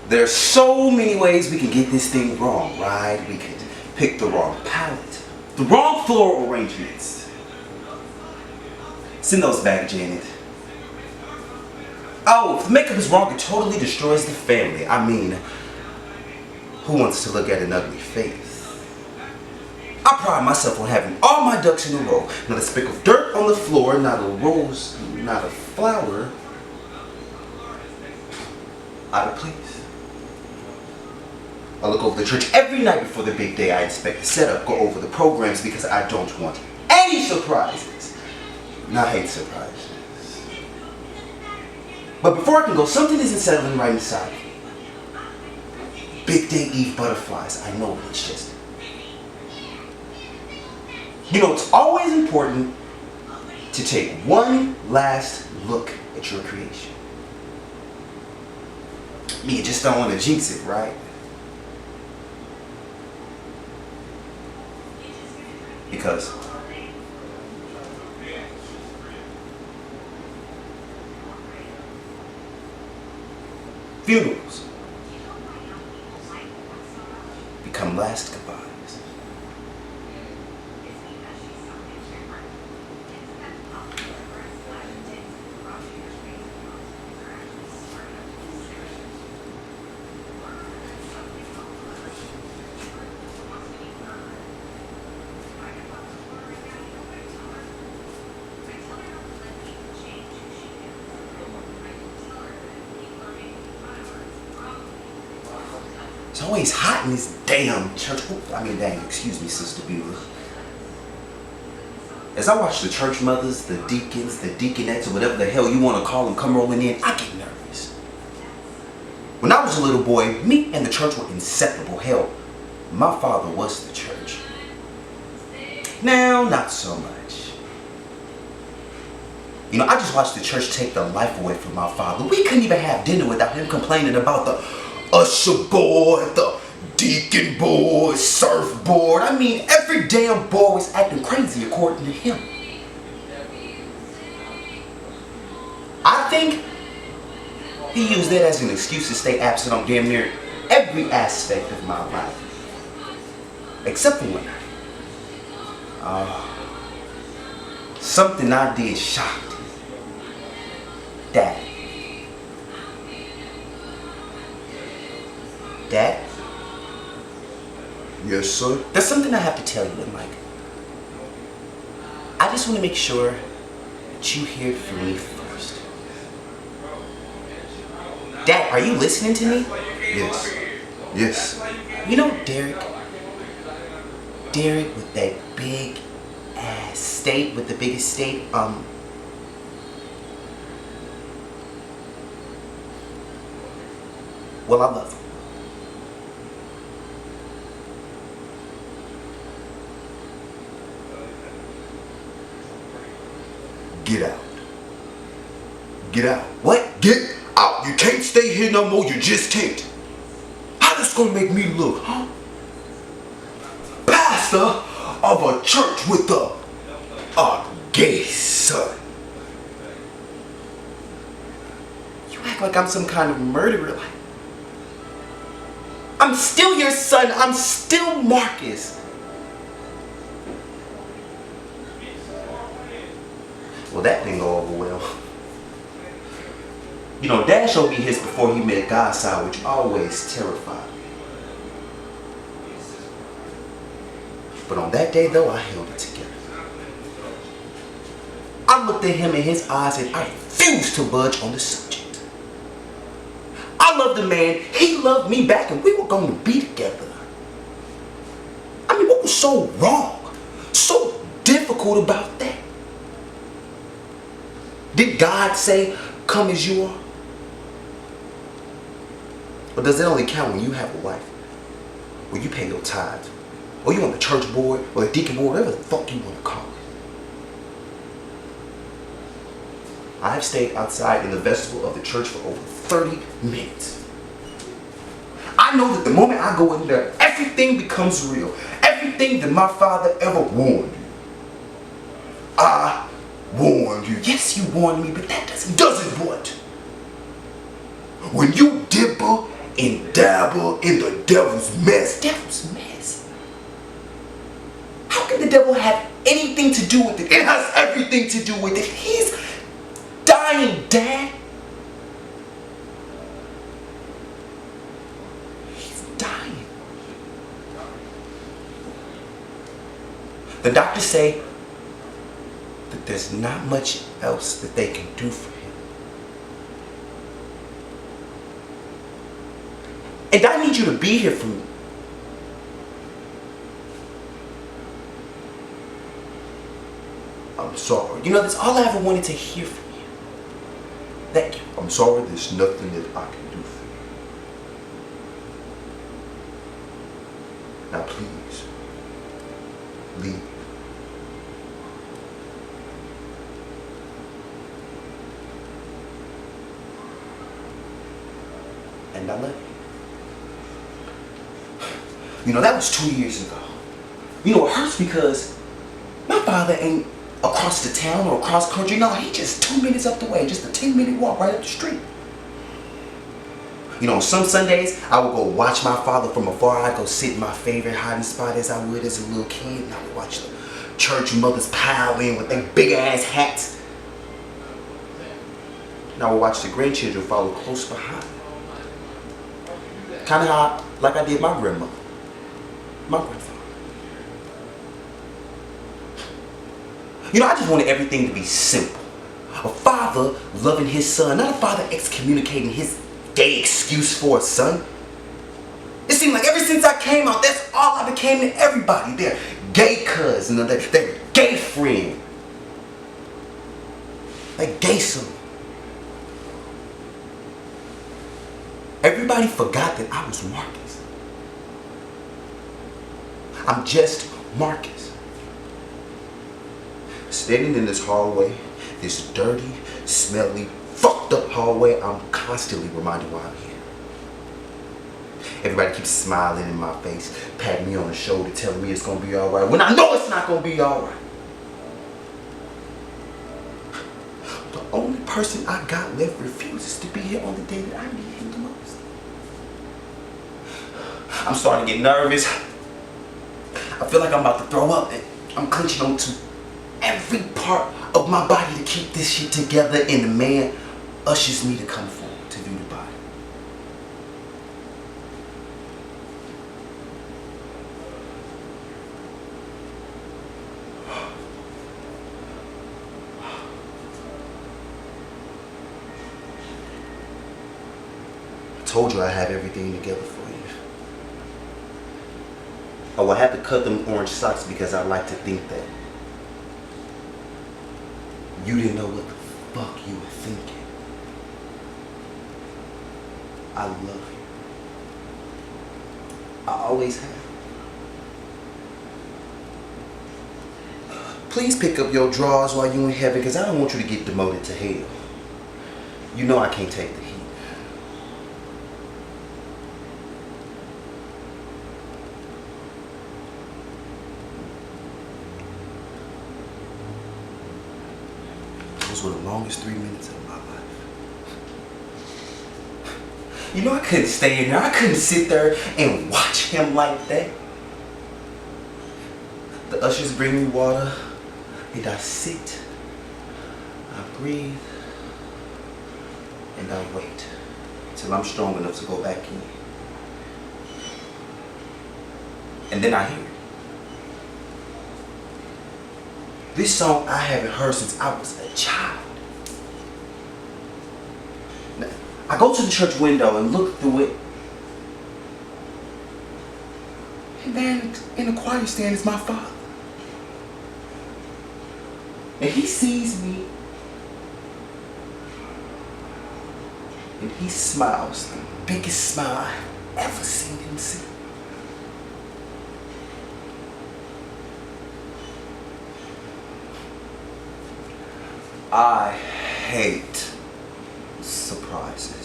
There's so many ways we can get this thing wrong, right? We could pick the wrong palette, the wrong floral arrangements. Send those back, Janet. Oh, if the makeup is wrong, it totally destroys the family. I mean, who wants to look at an ugly face? I pride myself on having all my ducks in a row. Not a speck of dirt on the floor, not a rose, not a flower out of place. I look over the church every night before the big day. I inspect the setup, go over the programs because I don't want any surprises. And I hate surprises. But before I can go, something isn't settling right inside. Big day Eve butterflies. I know it's just... You know, it's always important to take one last look at your creation. You just don't want to jinx it, right? Because funerals become last goodbyes. It's always hot in this damn church. Excuse me, Sister Beulah. As I watch the church mothers, the deacons, the deaconettes, or whatever the hell you want to call them, come rolling in, I get nervous. When I was a little boy, me and the church were inseparable. Hell, my father was the church. Now, not so much. You know, I just watched the church take the life away from my father. We couldn't even have dinner without him complaining about the usher board, the deacon board, surfboard. I mean, every damn boy was acting crazy according to him. I think he used that as an excuse to stay absent on damn near every aspect of my life. Except for one night. Something I did shocked him. Dad. Dad? Yes, sir? There's something I have to tell you, and Mike. I just want to make sure that you hear it from me first. Dad, are you listening to me? Yes. Yes. You know Derek? Derek with that big ass state, with the biggest state, well, I love him. Get out. Get out. What? Get out. You can't stay here no more. You just can't. How this gonna make me look, huh? Pastor of a church with a gay son. You act like I'm some kind of murderer. Like, I'm still your son. I'm still Marcus. Well, that didn't go over well. You know, Dad showed me his before he met God's side, which always terrified me. But on that day, though, I held it together. I looked at him in his eyes and I refused to budge on the subject. I loved the man, he loved me back, and we were going to be together. I mean, what was so wrong, so difficult about that? Did God say, come as you are? Or does it only count when you have a wife? Or you pay your tithes? Or you on the church board, or the deacon board, whatever the fuck you want to call it? I've stayed outside in the vestibule of the church for over 30 minutes. I know that the moment I go in there, everything becomes real. Everything that my father ever warned you. I warned you. Yes, you warned me, but that doesn't what? When you dipper and dabble in the devil's mess. Devil's mess. How can the devil have anything to do with it? It has everything to do with it. He's dying, Dad. He's dying. The doctors say that there's not much else that they can do for him. And I need you to be here for me. I'm sorry. You know, that's all I ever wanted to hear from you. Thank you. I'm sorry, there's nothing that I can do for you. Now please, leave. And I love you. You know, that was 2 years ago. You know, it hurts because my father ain't across the town or across country. No, he just 2 minutes up the way. Just a 10-minute walk right up the street. You know, some Sundays, I would go watch my father from afar. I'd go sit in my favorite hiding spot as I would as a little kid. And I would watch the church mothers pile in with their big-ass hats. And I would watch the grandchildren follow close behind. Kind of how, like I did my grandmother. My grandfather. You know, I just wanted everything to be simple. A father loving his son, not a father excommunicating his gay excuse for a son. It seemed like ever since I came out, that's all I became to everybody. Their gay cousin, their gay friend. Like gay son. Everybody forgot that I was Marcus. I'm just Marcus. Standing in this hallway, this dirty, smelly, fucked up hallway, I'm constantly reminded why I'm here. Everybody keeps smiling in my face, patting me on the shoulder, telling me it's gonna be alright, when I know it's not gonna be alright. The only person I got left refuses to be here on the day that I need him the most. I'm starting to get nervous. I feel like I'm about to throw up. I'm clenching onto every part of my body to keep this shit together, and the man ushers me to come forward to view the body. I told you I have everything together for you. Oh, I had to cut them orange socks because I like to think that you didn't know what the fuck you were thinking. I love you. I always have. Please pick up your drawers while you're in heaven, because I don't want you to get demoted to hell. You know I can't take the heat. Those were the longest 3 minutes of my life. You know, I couldn't stay in there. I couldn't sit there and watch him like that. The ushers bring me water, and I sit, I breathe, and I wait till I'm strong enough to go back in. And then I hear it. This song I haven't heard since I was a child. Now, I go to the church window and look through it. And there in the choir stand is my father. And he sees me. And he smiles, the biggest smile I've ever seen him see. I hate surprises.